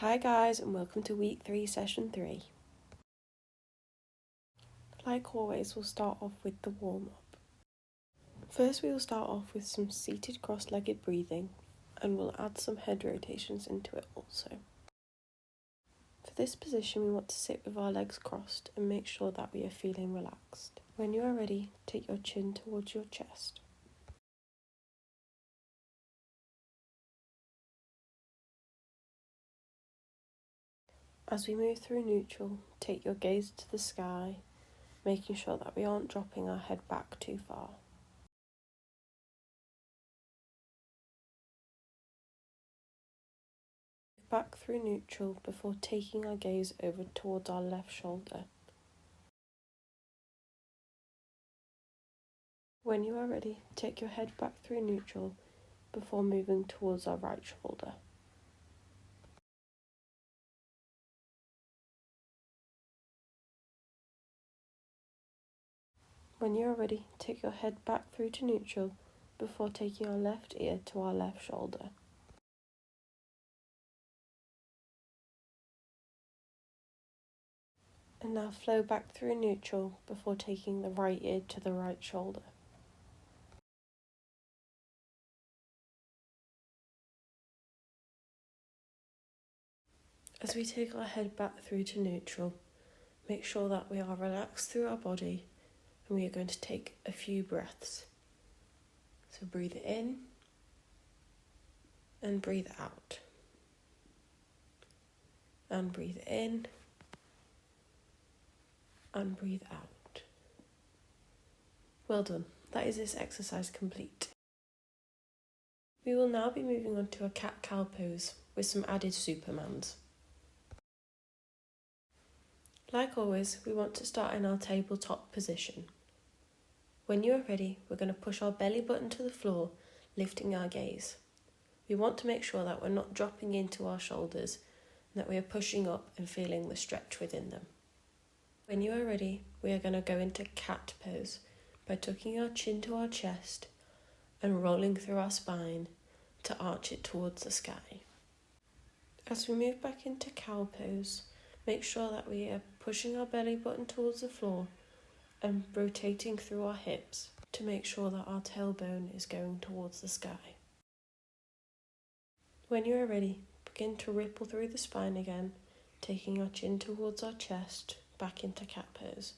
Hi guys, and welcome to week 3, session 3. Like always, we'll start off with the warm-up. First, we will start off with some seated cross-legged breathing, and we'll add some head rotations into it also. For this position, we want to sit with our legs crossed and make sure that we are feeling relaxed. When you are ready, take your chin towards your chest. As we move through neutral, take your gaze to the sky, making sure that we aren't dropping our head back too far. Back through neutral before taking our gaze over towards our left shoulder. When you are ready, take your head back through neutral before moving towards our right shoulder. When you are ready, take your head back through to neutral before taking our left ear to our left shoulder. And now flow back through neutral before taking the right ear to the right shoulder. As we take our head back through to neutral, make sure that we are relaxed through our body, and we are going to take a few breaths. So breathe in and breathe out. And breathe in and breathe out. Well done. That is this exercise complete. We will now be moving on to a cat-cow pose with some added supermans. Like always, we want to start in our tabletop position. When you are ready, we're going to push our belly button to the floor, lifting our gaze. We want to make sure that we're not dropping into our shoulders and that we are pushing up and feeling the stretch within them. When you are ready, we are going to go into cat pose by tucking our chin to our chest and rolling through our spine to arch it towards the sky. As we move back into cow pose, make sure that we are pushing our belly button towards the floor and rotating through our hips to make sure that our tailbone is going towards the sky. When you are ready, begin to ripple through the spine again, taking our chin towards our chest, back into cat pose.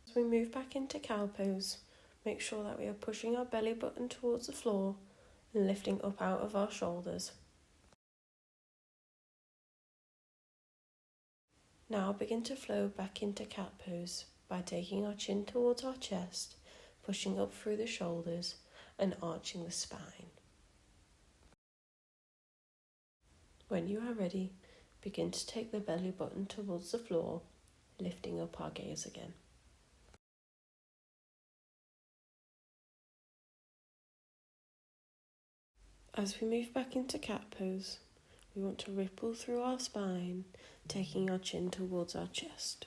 As we move back into cow pose, make sure that we are pushing our belly button towards the floor and lifting up out of our shoulders. Now begin to flow back into cat pose by taking our chin towards our chest, pushing up through the shoulders and arching the spine. When you are ready, begin to take the belly button towards the floor, lifting up our gaze again. As we move back into cat pose, we want to ripple through our spine, taking our chin towards our chest.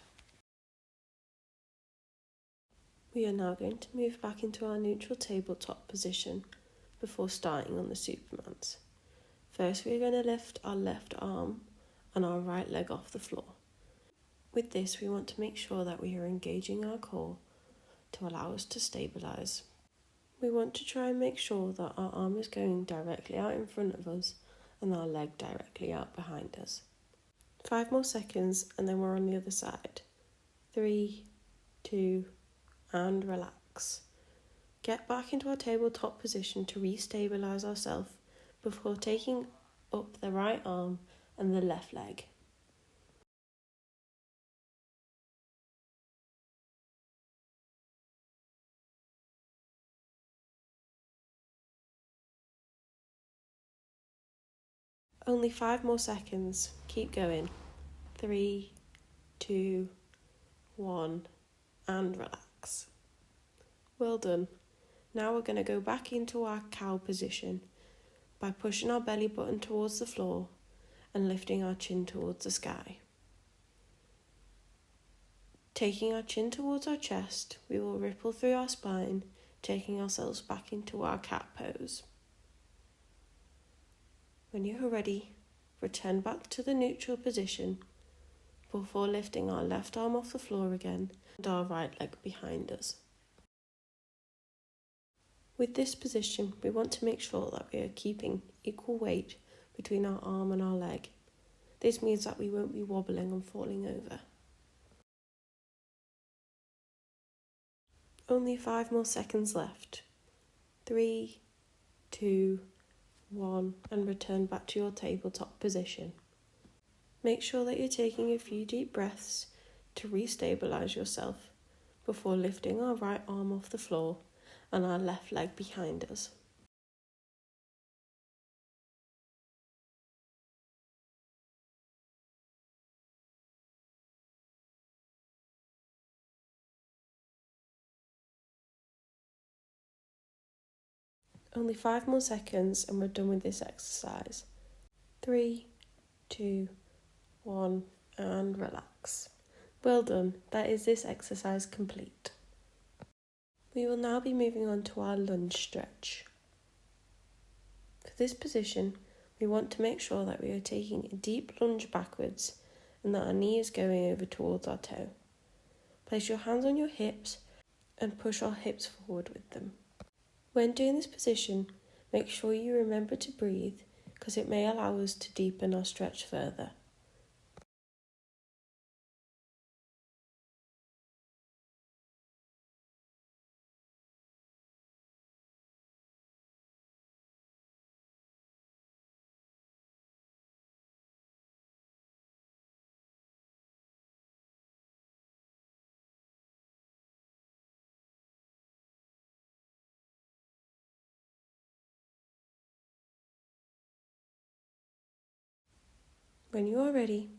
We are now going to move back into our neutral tabletop position before starting on the supermans. First, we are going to lift our left arm and our right leg off the floor. With this, we want to make sure that we are engaging our core to allow us to stabilise. We want to try and make sure that our arm is going directly out in front of us and our leg directly out behind us. 5 more seconds and then we're on the other side. 3, 2, and relax. Get back into our tabletop position to re-stabilise ourselves before taking up the right arm and the left leg. Only 5 more seconds. Keep going. 3, 2, 1, and relax. Well done. Now we're going to go back into our cow position by pushing our belly button towards the floor and lifting our chin towards the sky. Taking our chin towards our chest, we will ripple through our spine, taking ourselves back into our cat pose. When you are ready, return back to the neutral position before lifting our left arm off the floor again and our right leg behind us. With this position, we want to make sure that we are keeping equal weight between our arm and our leg. This means that we won't be wobbling and falling over. Only 5 more seconds left. 3, 2, 1, and return back to your tabletop position. Make sure that you're taking a few deep breaths to restabilise yourself before lifting our right arm off the floor and our left leg behind us. Only 5 more seconds and we're done with this exercise. 3, 2, 1, and relax. Well done, that is this exercise complete. We will now be moving on to our lunge stretch. For this position, we want to make sure that we are taking a deep lunge backwards and that our knee is going over towards our toe. Place your hands on your hips and push our hips forward with them. When doing this position, make sure you remember to breathe because it may allow us to deepen our stretch further. When you are ready,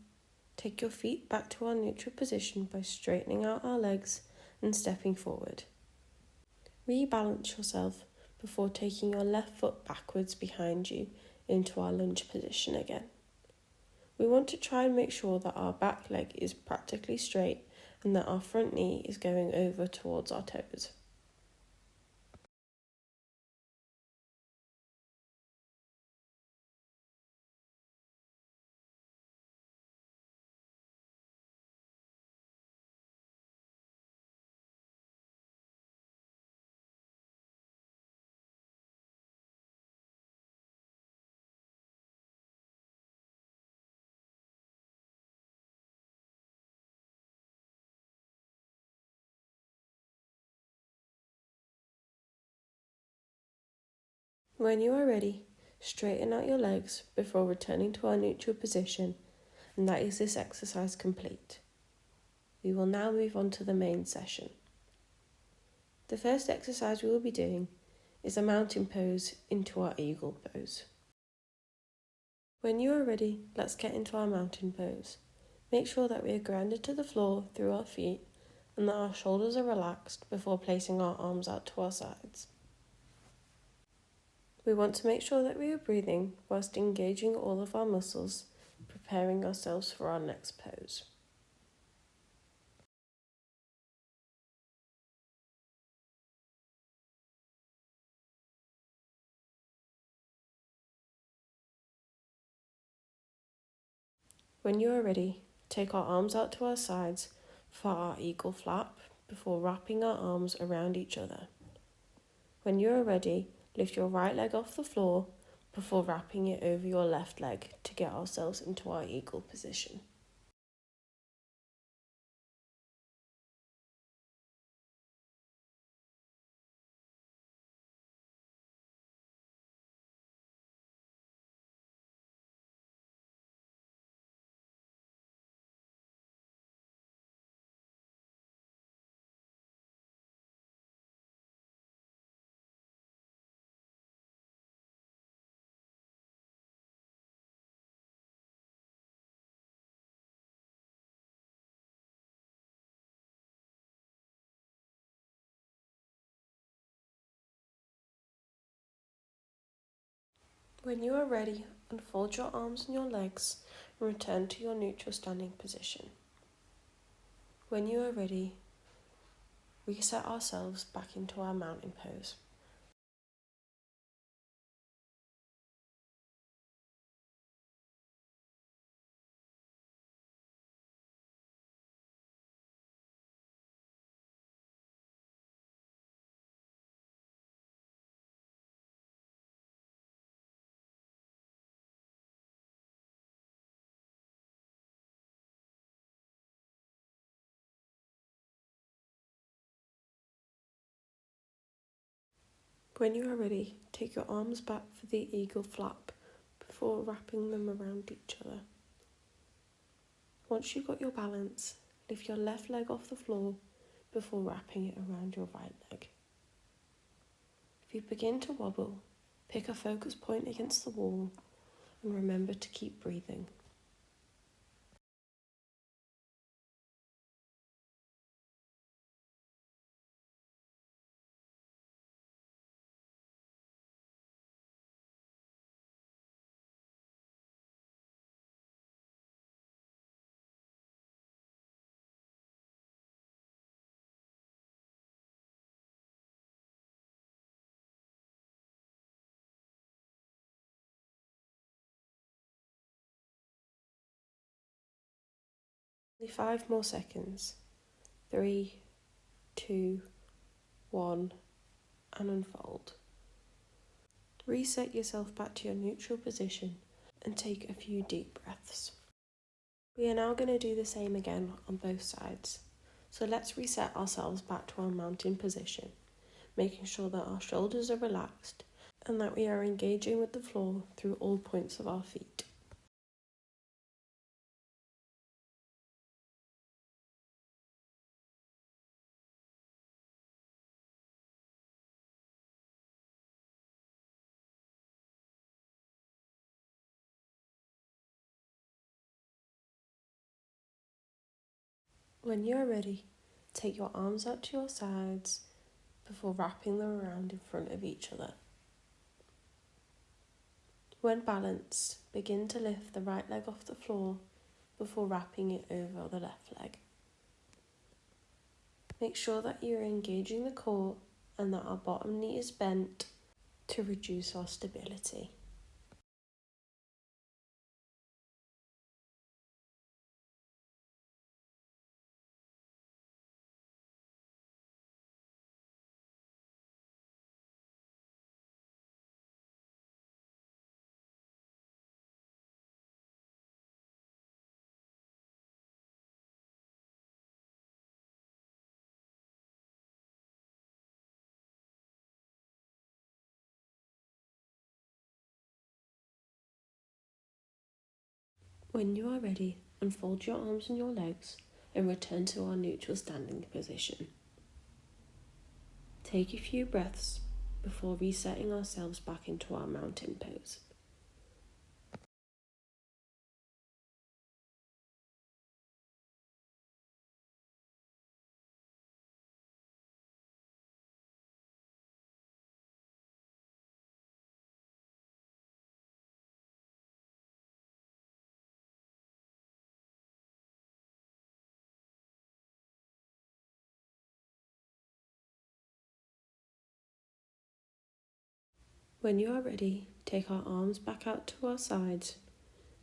take your feet back to our neutral position by straightening out our legs and stepping forward. Rebalance yourself before taking your left foot backwards behind you into our lunge position again. We want to try and make sure that our back leg is practically straight and that our front knee is going over towards our toes. When you are ready, straighten out your legs before returning to our neutral position, and that is this exercise complete. We will now move on to the main session. The first exercise we will be doing is a mountain pose into our eagle pose. When you are ready, let's get into our mountain pose. Make sure that we are grounded to the floor through our feet and that our shoulders are relaxed before placing our arms out to our sides. We want to make sure that we are breathing whilst engaging all of our muscles, preparing ourselves for our next pose. When you are ready, take our arms out to our sides for our eagle flap before wrapping our arms around each other. When you are ready, lift your right leg off the floor before wrapping it over your left leg to get ourselves into our eagle position. When you are ready, unfold your arms and your legs and return to your neutral standing position. When you are ready, reset ourselves back into our mountain pose. When you are ready, take your arms back for the eagle flap before wrapping them around each other. Once you've got your balance, lift your left leg off the floor before wrapping it around your right leg. If you begin to wobble, pick a focus point against the wall and remember to keep breathing. Only 5 more seconds. 3, 2, 1, and unfold. Reset yourself back to your neutral position and take a few deep breaths. We are now going to do the same again on both sides. So let's reset ourselves back to our mountain position, making sure that our shoulders are relaxed and that we are engaging with the floor through all points of our feet. When you are ready, take your arms out to your sides before wrapping them around in front of each other. When balanced, begin to lift the right leg off the floor before wrapping it over the left leg. Make sure that you are engaging the core and that our bottom knee is bent to reduce our stability. When you are ready, unfold your arms and your legs and return to our neutral standing position. Take a few breaths before resetting ourselves back into our mountain pose. When you are ready, take our arms back out to our sides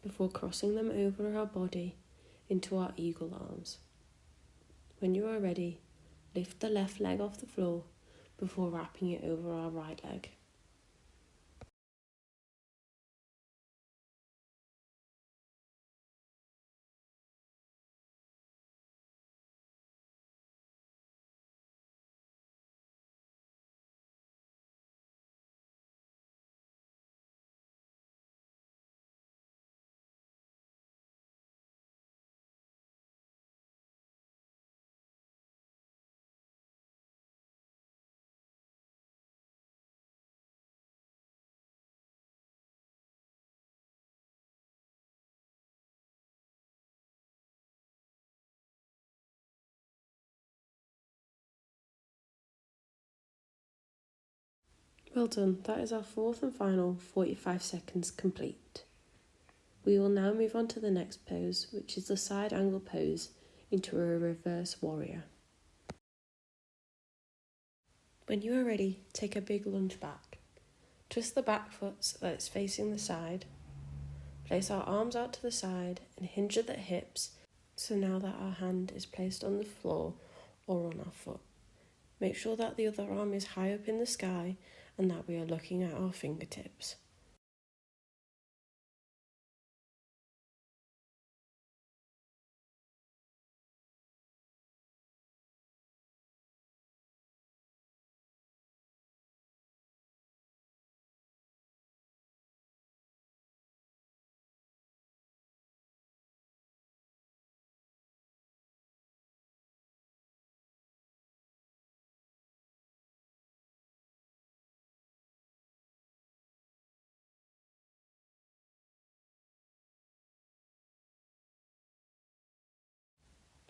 before crossing them over our body into our eagle arms. When you are ready, lift the left leg off the floor before wrapping it over our right leg. Well done, that is our fourth and final 45 seconds complete. We will now move on to the next pose, which is the side angle pose into a reverse warrior. When you are ready, take a big lunge back. Twist the back foot so that it's facing the side. Place our arms out to the side and hinge at the hips, so now that our hand is placed on the floor or on our foot. Make sure that the other arm is high up in the sky and that we are looking at our fingertips.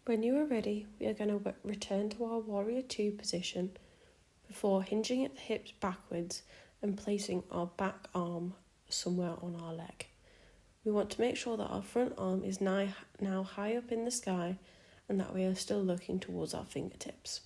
When you are ready, we are going to return to our Warrior 2 position before hinging at the hips backwards and placing our back arm somewhere on our leg. We want to make sure that our front arm is now high up in the sky and that we are still looking towards our fingertips.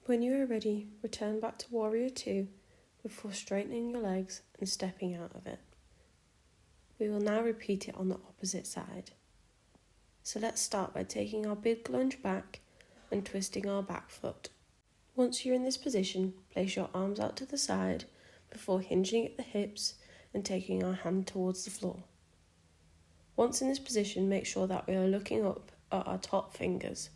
When you are ready, return back to Warrior 2 before straightening your legs and stepping out of it. We will now repeat it on the opposite side. So let's start by taking our big lunge back and twisting our back foot. Once you're in this position, place your arms out to the side before hinging at the hips and taking our hand towards the floor. Once in this position, make sure that we are looking up at our top fingers.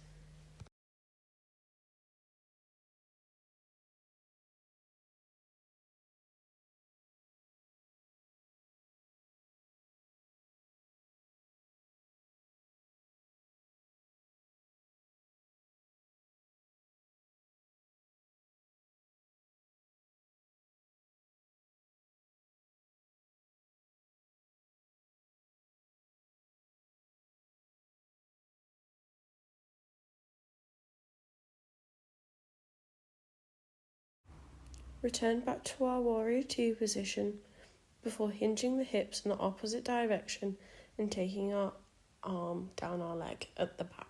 Return back to our Warrior 2 position before hinging the hips in the opposite direction and taking our arm down our leg at the back.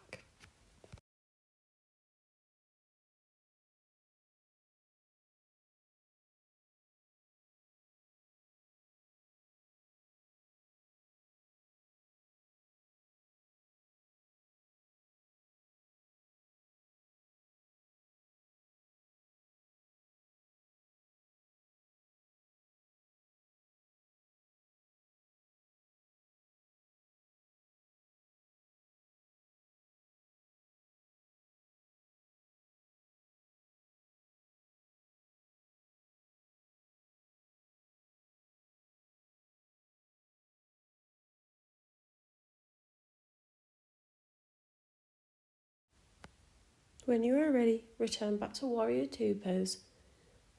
When you are ready, return back to Warrior 2 pose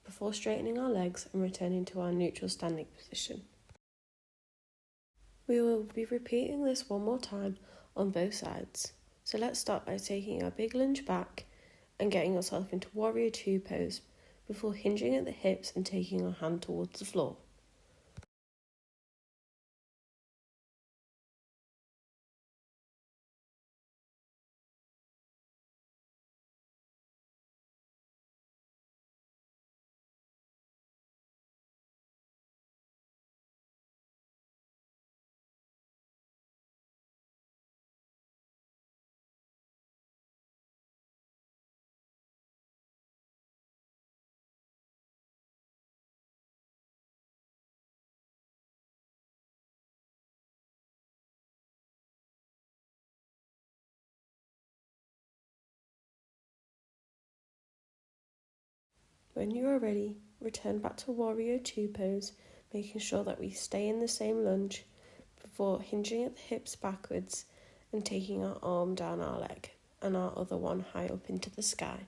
before straightening our legs and returning to our neutral standing position. We will be repeating this one more time on both sides. So let's start by taking our big lunge back and getting ourselves into Warrior 2 pose before hinging at the hips and taking our hand towards the floor. When you are ready, return back to Warrior 2 pose, making sure that we stay in the same lunge before hinging at the hips backwards and taking our arm down our leg and our other one high up into the sky.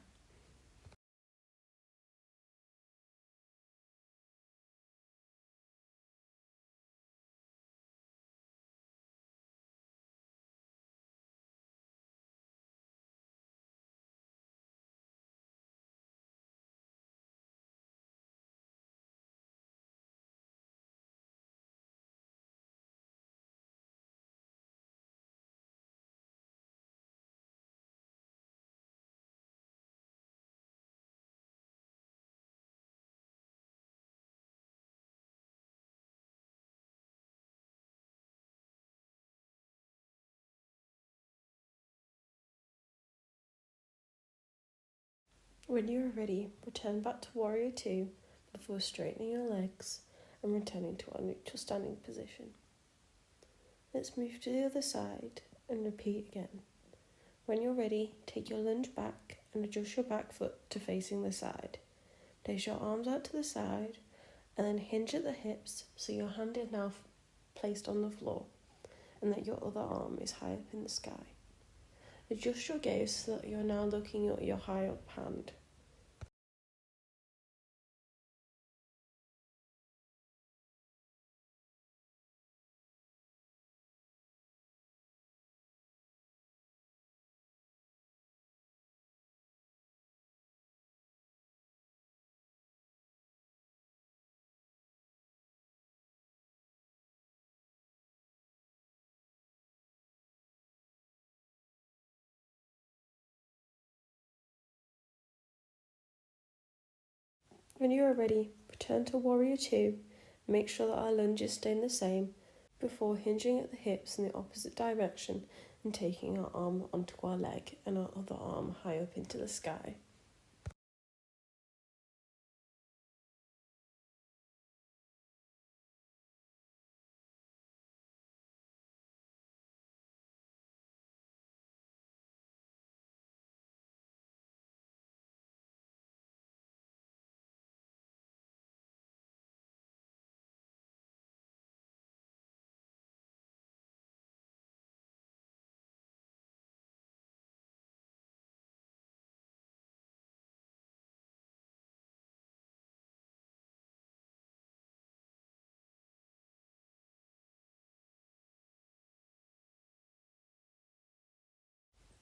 When you are ready, return back to Warrior 2 before straightening your legs and returning to our neutral standing position. Let's move to the other side and repeat again. When you're ready, take your lunge back and adjust your back foot to facing the side. Place your arms out to the side and then hinge at the hips so your hand is now placed on the floor and that your other arm is high up in the sky. Adjust your gaze so that you're now looking at your high up hand. When you are ready, return to Warrior 2. Make sure that our lunges stay the same before hinging at the hips in the opposite direction and taking our arm onto our leg and our other arm high up into the sky.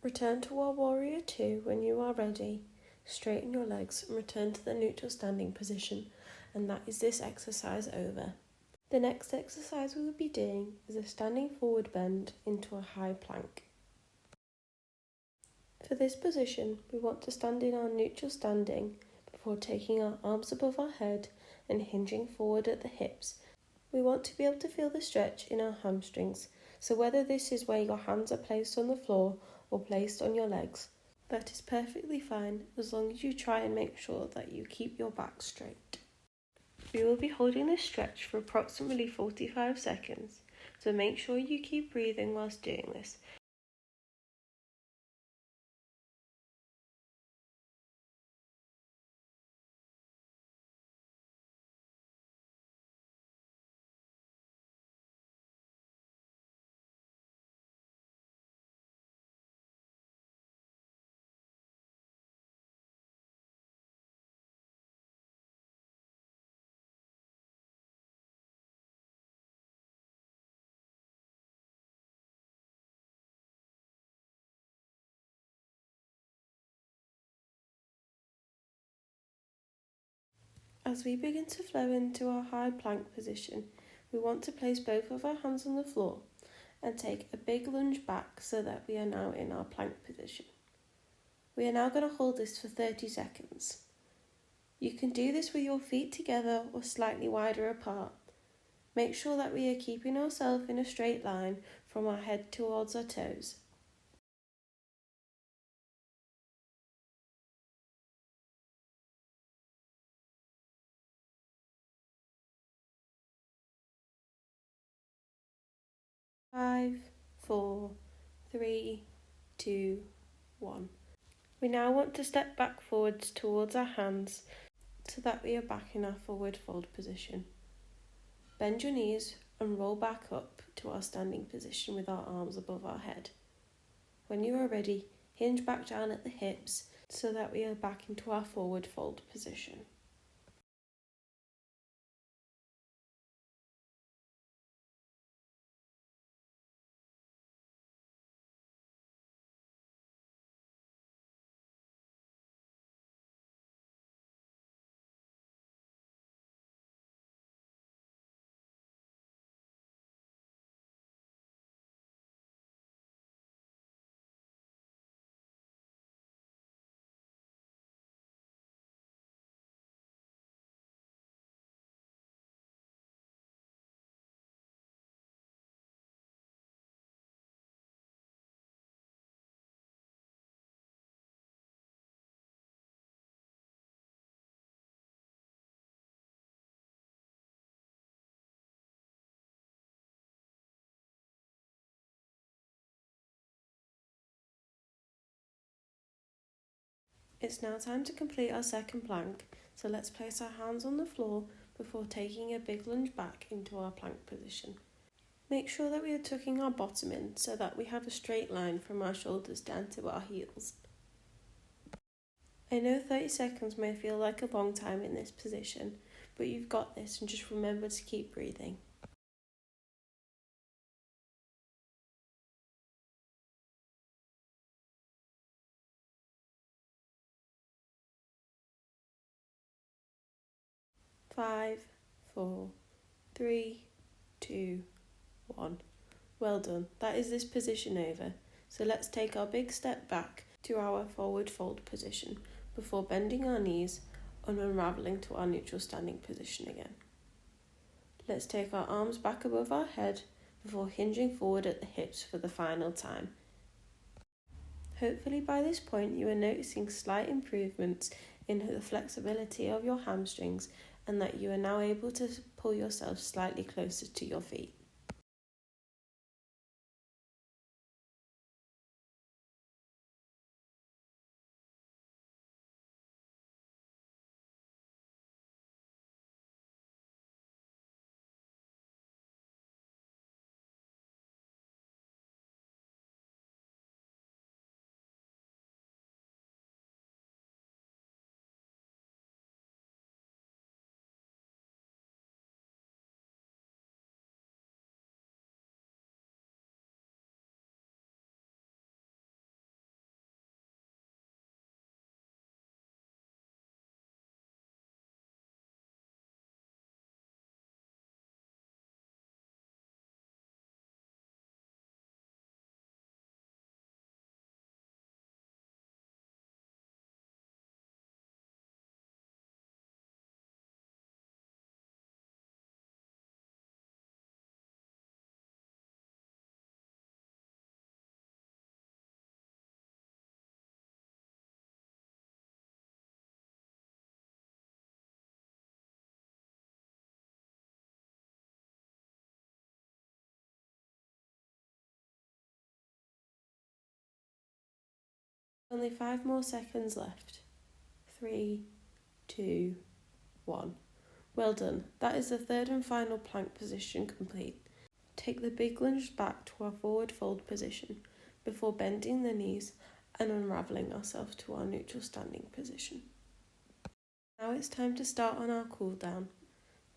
Return to our Warrior 2 when you are ready. Straighten your legs and return to the neutral standing position, and that is this exercise over. The next exercise we will be doing is a standing forward bend into a high plank. For this position, we want to stand in our neutral standing before taking our arms above our head and hinging forward at the hips. We want to be able to feel the stretch in our hamstrings, so whether this is where your hands are placed on the floor or placed on your legs, that is perfectly fine as long as you try and make sure that you keep your back straight. We will be holding this stretch for approximately 45 seconds, so make sure you keep breathing whilst doing this. As we begin to flow into our high plank position, we want to place both of our hands on the floor and take a big lunge back so that we are now in our plank position. We are now going to hold this for 30 seconds. You can do this with your feet together or slightly wider apart. Make sure that we are keeping ourselves in a straight line from our head towards our toes. Five, four, three, two, one. We now want to step back forwards towards our hands so that we are back in our forward fold position. Bend your knees and roll back up to our standing position with our arms above our head. When you are ready, hinge back down at the hips so that we are back into our forward fold position. It's now time to complete our second plank, so let's place our hands on the floor before taking a big lunge back into our plank position. Make sure that we are tucking our bottom in so that we have a straight line from our shoulders down to our heels. I know 30 seconds may feel like a long time in this position, but you've got this and just remember to keep breathing. Five, 4, 3, 2, 1. Well done. That is this position over. So let's take our big step back to our forward fold position before bending our knees and unravelling to our neutral standing position again. Let's take our arms back above our head before hinging forward at the hips for the final time. Hopefully by this point you are noticing slight improvements in the flexibility of your hamstrings and that you are now able to pull yourself slightly closer to your feet. Only 5 more seconds left. 3, 2, 1. Well done. That is the third and final plank position complete. Take the big lunge back to our forward fold position before bending the knees and unravelling ourselves to our neutral standing position. Now it's time to start on our cool down.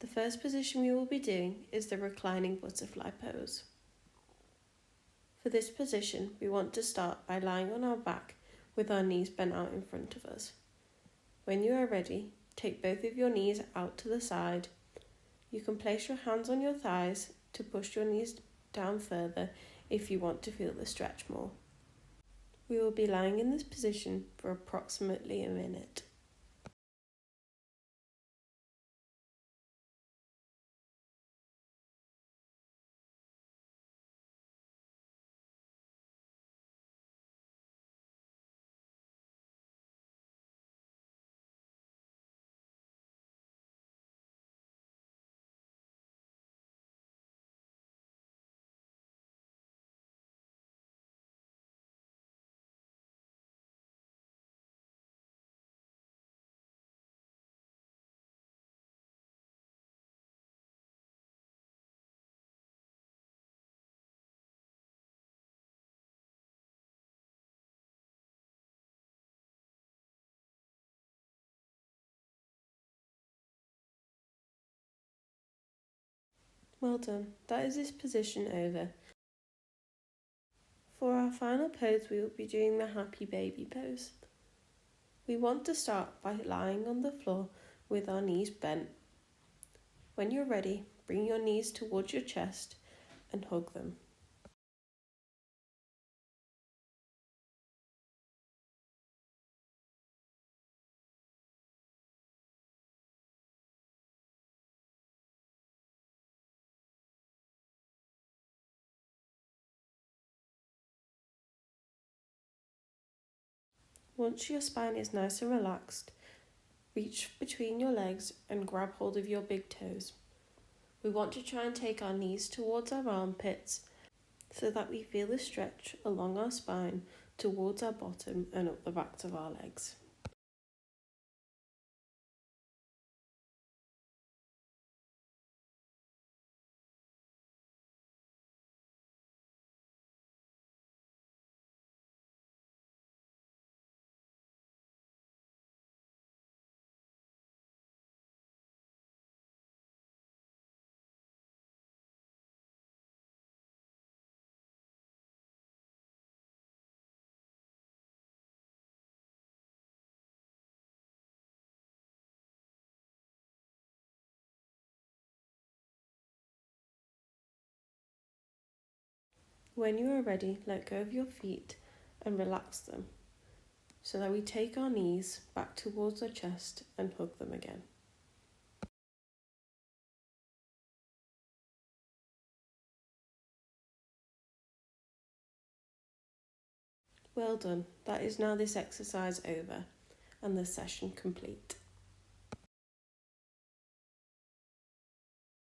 The first position we will be doing is the reclining butterfly pose. For this position, we want to start by lying on our back with our knees bent out in front of us. When you are ready, take both of your knees out to the side. You can place your hands on your thighs to push your knees down further if you want to feel the stretch more. We will be lying in this position for approximately a minute. Well done. That is this position over. For our final pose, we will be doing the happy baby pose. We want to start by lying on the floor with our knees bent. When you're ready, bring your knees towards your chest and hug them. Once your spine is nice and relaxed, reach between your legs and grab hold of your big toes. We want to try and take our knees towards our armpits so that we feel the stretch along our spine towards our bottom and up the backs of our legs. When you are ready, let go of your feet and relax them so that we take our knees back towards our chest and hug them again. Well done. That is now this exercise over and the session complete.